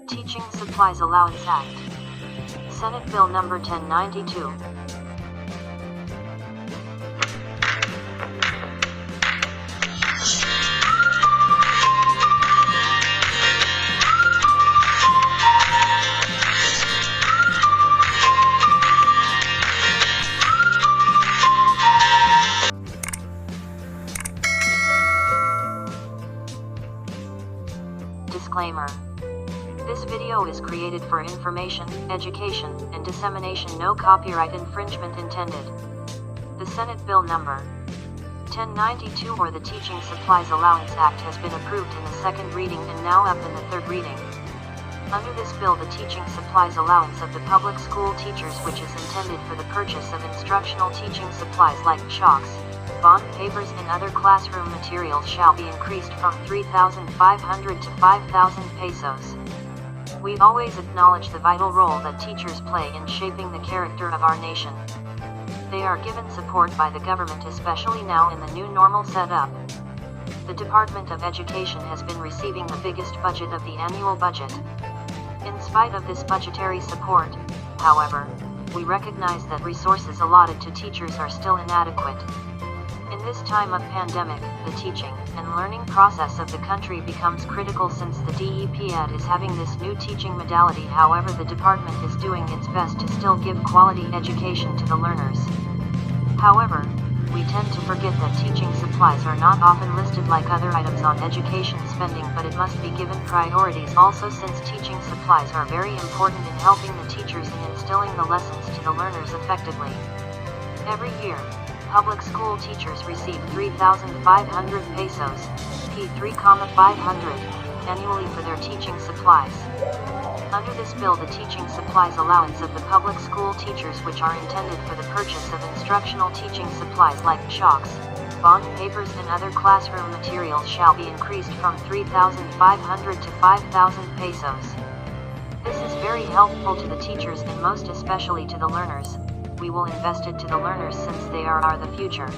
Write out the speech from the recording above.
Teaching Supplies Allowance Act. Senate Bill Number 1092. Disclaimer. This video is created for information, education, and dissemination. No copyright infringement intended. The Senate Bill Number 1092 or the Teaching Supplies Allowance Act has been approved in the second reading and now up in the third reading. Under this bill, the teaching supplies allowance of the public school teachers, which is intended for the purchase of instructional teaching supplies like chalks, bond papers and other classroom materials, shall be increased from 3,500 to 5,000 pesos. We always acknowledge the vital role that teachers play in shaping the character of our nation. They are given support by the government, especially now in the new normal setup. The Department of Education has been receiving the biggest budget of the annual budget. In spite of this budgetary support, however, we recognize that resources allotted to teachers are still inadequate. In this time of pandemic, the teaching and learning process of the country becomes critical since the DEPED is having this new teaching modality. However, the department is doing its best to still give quality education to the learners. However, we tend to forget that teaching supplies are not often listed like other items on education spending, but it must be given priorities also, since teaching supplies are very important in helping the teachers in instilling the lessons to the learners effectively. Every year, public school teachers receive 3,500 pesos, P3,500, annually for their teaching supplies. Under this bill, the teaching supplies allowance of the public school teachers, which are intended for the purchase of instructional teaching supplies like chalks, bond papers and other classroom materials, shall be increased from 3,500 to 5,000 pesos. This is very helpful to the teachers and most especially to the learners. We will invest it to the learners since they are the future.